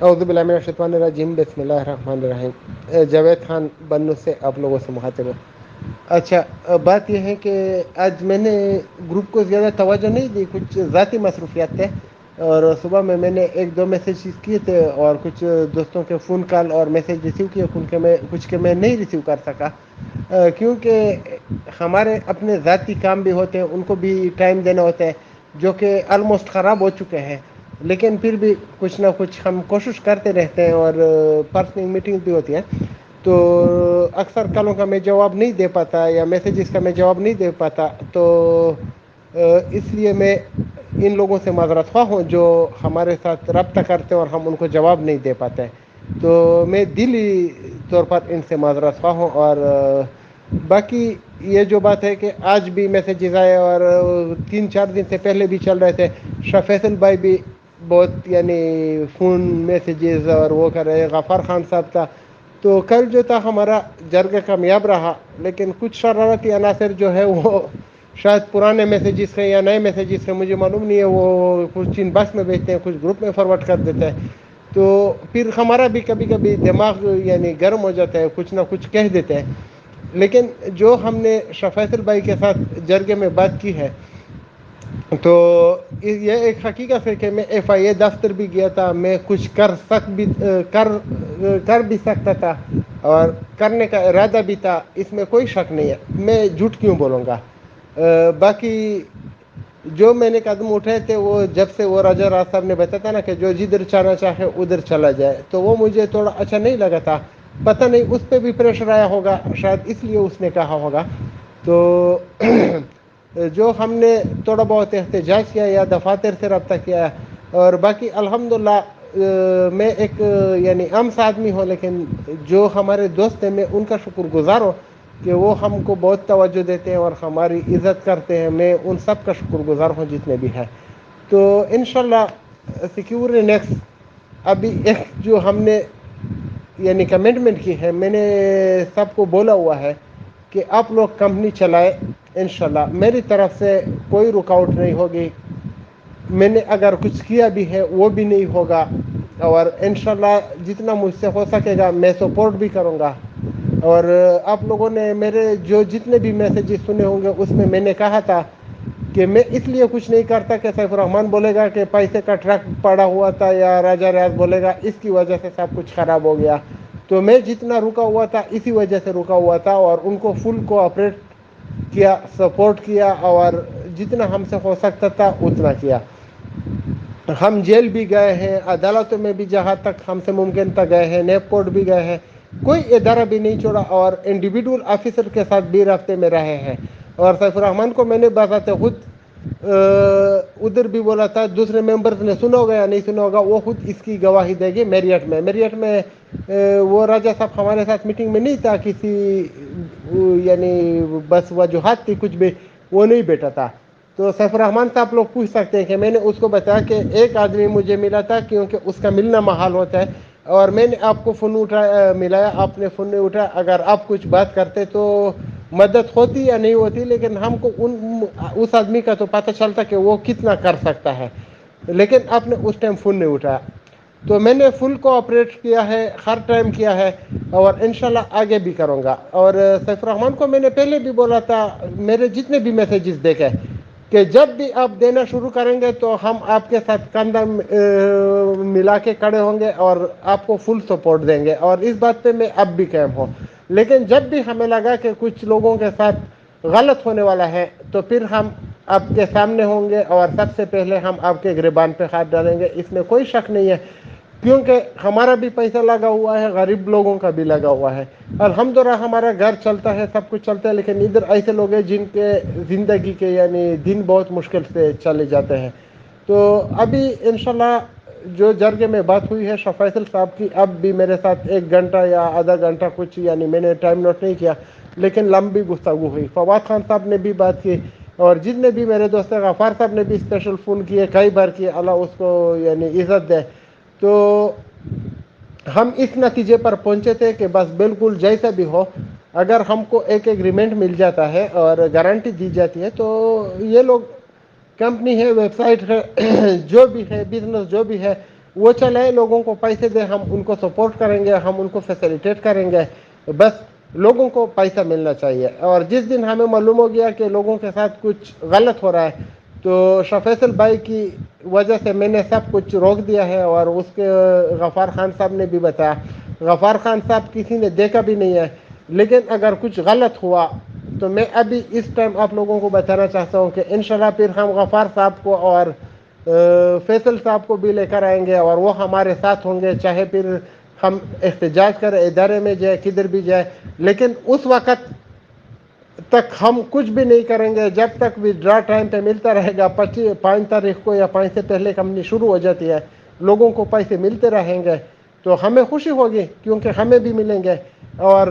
اعوذ باللہ من الشیطان الرجیم، بسم اللہ الرحمن الرحیم۔ جاوید خان بنو سے آپ لوگوں سے مخاطب ہوں۔ اچھا، بات یہ ہے کہ آج میں نے گروپ کو زیادہ توجہ نہیں دی، کچھ ذاتی مصروفیات تھے، اور صبح میں نے ایک دو میسیج کیے تھے اور کچھ دوستوں کے فون کال اور میسیج ریسیو کیے، کچھ کے میں نہیں ریسیو کر سکا، کیونکہ ہمارے اپنے ذاتی کام بھی ہوتے ہیں، ان کو بھی ٹائم دینا ہوتا ہے، جو کہ آلموسٹ خراب ہو چکے ہیں، لیکن پھر بھی کچھ نہ کچھ ہم کوشش کرتے رہتے ہیں، اور پرسنل میٹنگ بھی ہوتی ہے، تو اکثر کالوں کا میں جواب نہیں دے پاتا یا میسیجز کا میں جواب نہیں دے پاتا، تو اس لیے میں ان لوگوں سے معذرت خواہ ہوں جو ہمارے ساتھ رابطہ کرتے ہیں اور ہم ان کو جواب نہیں دے پاتے، تو میں دلی طور پر ان سے معذرت خواہ ہوں۔ اور باقی یہ جو بات ہے کہ آج بھی میسیجز آئے اور 3-4 دن سے پہلے بھی چل رہے تھے، شاہ فیصل بھائی بھی بہت یعنی فون میسیجز اور وہ کر رہے، غفار خان صاحب کا، تو کل جو تھا ہمارا جرگہ کامیاب رہا، لیکن کچھ شرارتی عناصر جو ہے وہ شاید پرانے میسیجز سے یا نئے میسیجز سے مجھے معلوم نہیں ہے، وہ کچھ چین بس میں بھیجتے ہیں، کچھ گروپ میں فارورڈ کر دیتے ہیں، تو پھر ہمارا بھی کبھی کبھی دماغ یعنی گرم ہو جاتا ہے، کچھ نہ کچھ کہہ دیتے ہیں، لیکن جو ہم نے شاہ فیصل بھائی کے ساتھ جرگے میں بات کی ہے، تو یہ ایک حقیقت ہے کہ میں ایف آئی اے دفتر بھی گیا تھا، میں کچھ کر بھی سکتا تھا اور کرنے کا ارادہ بھی تھا، اس میں کوئی شک نہیں ہے، میں جھوٹ کیوں بولوں گا۔ باقی جو میں نے قدم اٹھائے تھے، وہ جب سے وہ راجہ راج صاحب نے بتایا تھا نا کہ جو جدھر جانا چاہے ادھر چلا جائے، تو وہ مجھے تھوڑا اچھا نہیں لگا تھا، پتہ نہیں اس پہ بھی پریشر آیا ہوگا، شاید اس لیے اس نے کہا ہوگا، تو جو ہم نے تھوڑا بہت احتجاج کیا یا دفاتر سے رابطہ کیا، اور باقی الحمدللہ میں ایک یعنی عام سا آدمی ہوں، لیکن جو ہمارے دوست ہیں میں ان کا شکر گزار ہوں کہ وہ ہم کو بہت توجہ دیتے ہیں اور ہماری عزت کرتے ہیں، میں ان سب کا شکر گزار ہوں جتنے بھی ہیں، تو انشاءاللہ سیکیور نیکسٹ ابھی ایک جو ہم نے یعنی کمٹمنٹ کی ہے، میں نے سب کو بولا ہوا ہے کہ آپ لوگ کمپنی چلائے، انشاءاللہ میری طرف سے کوئی رکاوٹ نہیں ہوگی، میں نے اگر کچھ کیا بھی ہے وہ بھی نہیں ہوگا، اور انشاءاللہ جتنا مجھ سے ہو سکے گا میں سپورٹ بھی کروں گا۔ اور آپ لوگوں نے میرے جو جتنے بھی میسیجز سنے ہوں گے اس میں نے کہا تھا کہ میں اس لیے کچھ نہیں کرتا کہ سیف الرحمن بولے گا کہ پیسے کا ٹرک پڑا ہوا تھا، یا راجہ ریاض بولے گا اس کی وجہ سے سب کچھ خراب ہو گیا، تو میں جتنا رکا ہوا تھا اسی وجہ سے رکا ہوا تھا، اور ان کو فل کوآپریٹ کیا، سپورٹ کیا، اور جتنا ہم سے ہو سکتا تھا اتنا کیا۔ ہم جیل بھی گئے ہیں، عدالتوں میں بھی جہاں تک ہم سے ممکن تھا گئے ہیں، نیب کورٹ بھی گئے ہیں، کوئی ادارہ بھی نہیں چھوڑا، اور انڈیویڈول آفیسر کے ساتھ بھی رابطے میں رہے ہیں، اور سیف الرحمن کو میں نے بذات خود ادھر بھی بولا تھا، دوسرے ممبرز نے سنا ہوگا یا نہیں سنا ہوگا، وہ خود اس کی گواہی دے گی۔ میریٹ میں وہ راجہ صاحب ہمارے ساتھ میٹنگ میں نہیں تھا، کسی یعنی بس وجوہات تھی، کچھ بھی وہ نہیں بیٹھا تھا، تو سیف الرحمن سے آپ لوگ پوچھ سکتے ہیں کہ میں نے اس کو بتایا کہ ایک آدمی مجھے ملا تھا کیونکہ اس کا ملنا محال ہوتا ہے، اور میں نے آپ کو فون ملایا، آپ نے فون نہیں اٹھایا، اگر آپ کچھ بات کرتے تو مدد ہوتی یا نہیں ہوتی، لیکن ہم کو اس آدمی کا تو پتہ چلتا کہ وہ کتنا کر سکتا ہے، لیکن آپ نے اس ٹائم فون نہیں اٹھایا، تو میں نے فل کوآپریٹ کیا ہے، ہر ٹائم کیا ہے، اور انشاءاللہ آگے بھی کروں گا۔ اور سیف الرحمن کو میں نے پہلے بھی بولا تھا، میرے جتنے بھی میسیجز دیکھے، کہ جب بھی آپ دینا شروع کریں گے تو ہم آپ کے ساتھ کندھا ملا کے کھڑے ہوں گے اور آپ کو فل سپورٹ دیں گے، اور اس بات پہ میں اب بھی قائم ہوں، لیکن جب بھی ہمیں لگا کہ کچھ لوگوں کے ساتھ غلط ہونے والا ہے تو پھر ہم آپ کے سامنے ہوں گے، اور سب سے پہلے ہم آپ کے گریبان پہ ہاتھ ڈالیں گے، اس میں کوئی شک نہیں ہے، کیونکہ ہمارا بھی پیسہ لگا ہوا ہے، غریب لوگوں کا بھی لگا ہوا ہے، الحمدللہ ہمارا گھر چلتا ہے، سب کچھ چلتا ہے، لیکن ادھر ایسے لوگ ہیں جن کے زندگی کے یعنی دن بہت مشکل سے چلے جاتے ہیں، تو ابھی انشاءاللہ جو جرگے میں بات ہوئی ہے شاہ فیصل صاحب کی، اب بھی میرے ساتھ 1 گھنٹہ یا آدھا گھنٹہ کچھ یعنی میں نے ٹائم نوٹ نہیں کیا، لیکن لمبی گفتگو ہوئی، فواد خان صاحب نے بھی بات کی، اور جتنے بھی میرے دوست ہیں، غفار صاحب نے بھی اسپیشل فون کیے کئی بار کیے، اللہ اس کو یعنی عزت دے، تو ہم اس نتیجے پر پہنچے تھے کہ بس بالکل جیسا بھی ہو، اگر ہم کو ایک ایگریمنٹ مل جاتا ہے اور گارنٹی دی جاتی ہے، تو یہ لوگ کمپنی ہے، ویب سائٹ ہے، جو بھی ہے، بزنس جو بھی ہے، وہ چلے لوگوں کو پیسے دیں, ہم ان کو سپورٹ کریں گے, ہم ان کو فیسیلیٹیٹ کریں گے, بس لوگوں کو پیسہ ملنا چاہیے. اور جس دن ہمیں معلوم ہو گیا کہ لوگوں کے ساتھ کچھ غلط ہو رہا ہے تو شاہ فیصل بھائی کی وجہ سے میں نے سب کچھ روک دیا ہے. اور اس کے غفار خان صاحب نے بھی بتایا, غفار خان صاحب کسی نے دیکھا بھی نہیں ہے, لیکن اگر کچھ غلط ہوا تو میں ابھی اس ٹائم آپ لوگوں کو بتانا چاہتا ہوں کہ انشاءاللہ پھر ہم غفار صاحب کو اور فیصل صاحب کو بھی لے کر آئیں گے, اور وہ ہمارے ساتھ ہوں گے, چاہے پھر ہم احتجاج کریں, ادارے میں جائے, کدھر بھی جائے, لیکن اس وقت تک ہم کچھ بھی نہیں کریں گے جب تک ودرا ٹائم پہ ملتا رہے گا. 5 تاریخ کو یا 5 سے پہلے کمپنی شروع ہو جاتی ہے, لوگوں کو پیسے ملتے رہیں گے تو ہمیں خوشی ہوگی, کیونکہ ہمیں بھی ملیں گے. اور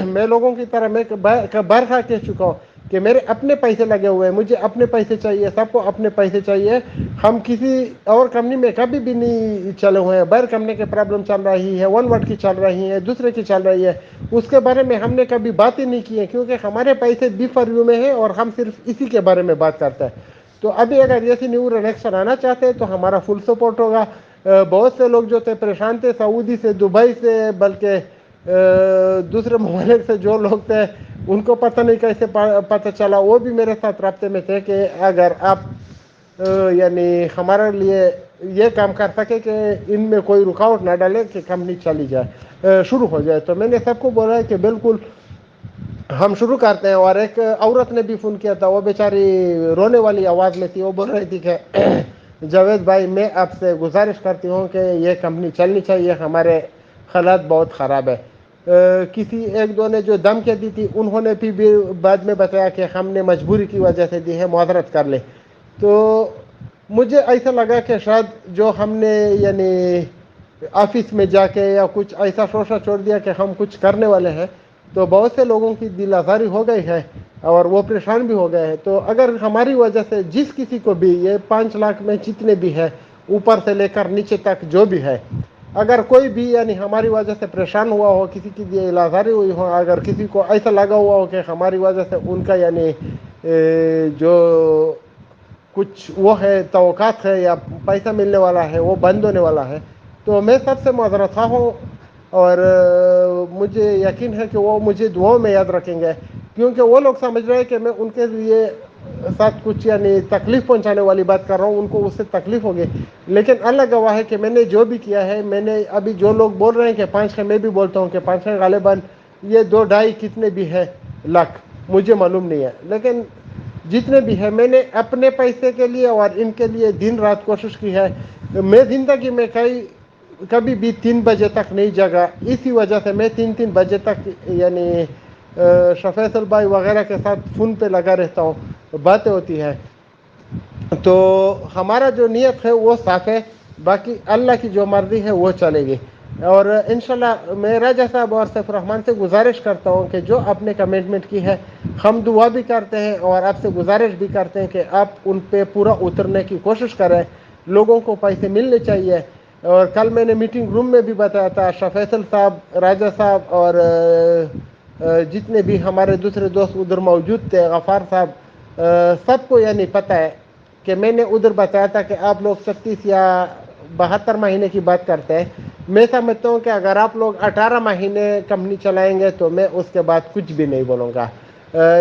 میں لوگوں کی طرح میں بار خواہ کہہ چکا ہوں کہ میرے اپنے پیسے لگے ہوئے ہیں, مجھے اپنے پیسے چاہیے, سب کو اپنے پیسے چاہیے. ہم کسی اور کمپنی میں کبھی بھی نہیں چلے ہوئے ہیں. بیر کمپنی کی پرابلم چل رہی ہے, ون ورڈ کی چل رہی ہے, دوسرے کی چل رہی ہے, اس کے بارے میں ہم نے کبھی بات ہی نہیں کی ہے, کیونکہ ہمارے پیسے بی فار یو میں ہیں اور ہم صرف اسی کے بارے میں بات کرتے ہیں. تو ابھی اگر جیسی نیو الیکشن آنا چاہتے ہیں تو ہمارا فل سپورٹ ہوگا. بہت سے لوگ جو تھے پریشان تھے, سعودی سے, دبئی سے, بلکہ دوسرے ممالک سے جو لوگ تھے ان کو پتہ نہیں کیسے پتہ چلا, وہ بھی میرے ساتھ رابطے میں تھے کہ اگر آپ یعنی ہمارے لیے یہ کام کر سکے کہ ان میں کوئی رکاوٹ نہ ڈالے کہ کمپنی چلی جائے, شروع ہو جائے. تو میں نے سب کو بولا ہے کہ بالکل ہم شروع کرتے ہیں. اور ایک عورت نے بھی فون کیا تھا, وہ بیچاری رونے والی آواز میں تھی, وہ بول رہی تھی کہ جاوید بھائی میں آپ سے گزارش کرتی ہوں کہ یہ کمپنی چلنی چاہیے, ہمارے حالات بہت خراب ہے. کسی ایک دو نے جو دھمکی دی تھی انہوں نے بھی بعد میں بتایا کہ ہم نے مجبوری کی وجہ سے دی ہے, معذرت کر لے. تو مجھے ایسا لگا کہ شاید جو ہم نے یعنی آفس میں جا کے یا کچھ ایسا شوشہ چھوڑ دیا کہ ہم کچھ کرنے والے ہیں, تو بہت سے لوگوں کی دل آزاری ہو گئی ہے اور وہ پریشان بھی ہو گئے ہیں. تو اگر ہماری وجہ سے جس کسی کو بھی یہ 5 لاکھ میں جتنے بھی ہے اوپر سے لے کر نیچے تک جو بھی ہے, اگر کوئی بھی یعنی ہماری وجہ سے پریشان ہوا ہو, کسی کی دل آزاری ہوئی ہو, اگر کسی کو ایسا لگا ہوا ہو کہ ہماری وجہ سے ان کا یعنی جو کچھ وہ ہے توقعات ہے یا پیسہ ملنے والا ہے وہ بند ہونے والا ہے, تو میں سب سے معذرت خواہ ہوں. اور مجھے یقین ہے کہ وہ مجھے دعاؤں میں یاد رکھیں گے, کیونکہ وہ لوگ سمجھ رہے ہیں کہ میں ان کے لیے ساتھ کچھ یعنی تکلیف پہنچانے والی بات کر رہا ہوں, ان کو اس سے تکلیف ہوگی. لیکن اللہ گواہ ہے کہ میں نے جو بھی کیا ہے, میں نے ابھی جو لوگ بول رہے ہیں کہ 5 میں بھی بولتا ہوں کہ 5 غالباً یہ 2-2.5 کتنے بھی ہے لاکھ مجھے معلوم نہیں ہے, لیکن جتنے بھی ہے میں نے اپنے پیسے کے لیے اور ان کے لیے دن رات کوشش کی ہے. میں زندگی میں کبھی بھی 3 بجے تک نہیں جگا, اسی وجہ سے میں 3 بجے تک یعنی شاہ فیصل بھائی وغیرہ کے ساتھ فون پہ لگا رہتا ہوں, باتیں ہوتی ہے. تو ہمارا جو نیت ہے وہ صاف ہے, باقی اللہ کی جو مرضی ہے وہ چلے گی. اور انشاءاللہ میں راجہ صاحب اور سیف الرحمن سے گزارش کرتا ہوں کہ جو آپ نے کمٹمنٹ کی ہے, ہم دعا بھی کرتے ہیں اور آپ سے گزارش بھی کرتے ہیں کہ آپ ان پہ پورا اترنے کی کوشش کریں. لوگوں کو پیسے ملنے چاہیے. اور کل میں نے میٹنگ روم میں بھی بتایا تھا, شاہ فیصل صاحب, راجہ صاحب اور جتنے بھی ہمارے دوسرے دوست ادھر موجود تھے, غفار صاحب, سب کو یعنی پتہ ہے کہ میں نے ادھر بتایا تھا کہ آپ لوگ 36 یا 72 مہینے کی بات کرتے ہیں. میں سمجھتا ہوں کہ اگر آپ لوگ 18 مہینے کمپنی چلائیں گے تو میں اس کے بعد کچھ بھی نہیں بولوں گا.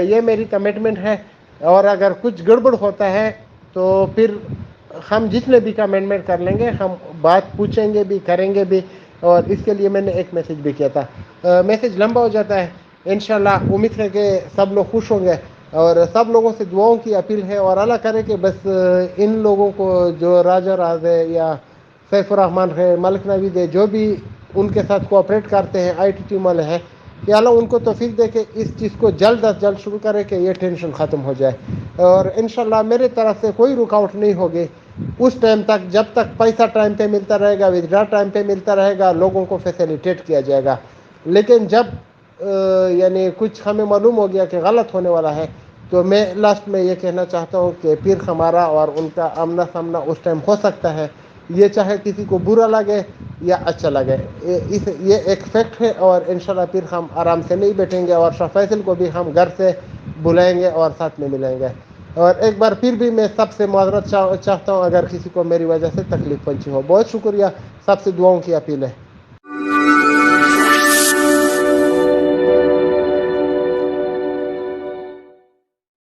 یہ میری کمٹمنٹ ہے. اور اگر کچھ گڑبڑ ہوتا ہے تو پھر ہم جتنے بھی کمنٹمنٹ کر لیں گے, ہم بات پوچھیں گے بھی, کریں گے بھی. اور اس کے لیے میں نے ایک میسج بھی کیا تھا. میسج لمبا ہو جاتا ہے, انشاءاللہ امید ہے کہ سب لوگ خوش ہوں گے. اور سب لوگوں سے دعاؤں کی اپیل ہے, اور اللہ کرے کہ بس ان لوگوں کو جو راجہ راز ہے یا سیف الرحمن ہے, ملک نوید ہے, جو بھی ان کے ساتھ کوآپریٹ کرتے ہیں, آئی ٹی ٹیم والے ہیں, یا اللہ ان کو توفیق دے کہ اس چیز کو جلد از جلد شروع کرے کہ یہ ٹینشن ختم ہو جائے. اور انشاءاللہ میری طرف سے کوئی رکاوٹ نہیں ہوگی اس ٹائم تک, جب تک پیسہ ٹائم پہ ملتا رہے گا, ودرا ٹائم پہ ملتا رہے گا, لوگوں کو فیسیلیٹیٹ کیا جائے گا. لیکن جب یعنی کچھ ہمیں معلوم ہو گیا کہ غلط ہونے والا ہے, تو میں لاسٹ میں یہ کہنا چاہتا ہوں کہ پھر ہمارا اور ان کا آمنا سامنا اس ٹائم ہو سکتا ہے. یہ چاہے کسی کو برا لگے یا اچھا لگے, یہ ایک فیکٹ ہے. اور انشاءاللہ پھر ہم آرام سے نہیں بیٹھیں گے, اور شاہ فیصل کو بھی ہم گھر سے بلائیں گے اور ساتھ میں ملائیں گے. اور ایک بار پھر بھی میں سب سے معذرت چاہتا ہوں اگر کسی کو میری وجہ سے تکلیف پہنچی ہو. بہت شکریہ. سب سے دعاؤں کی اپیل ہے.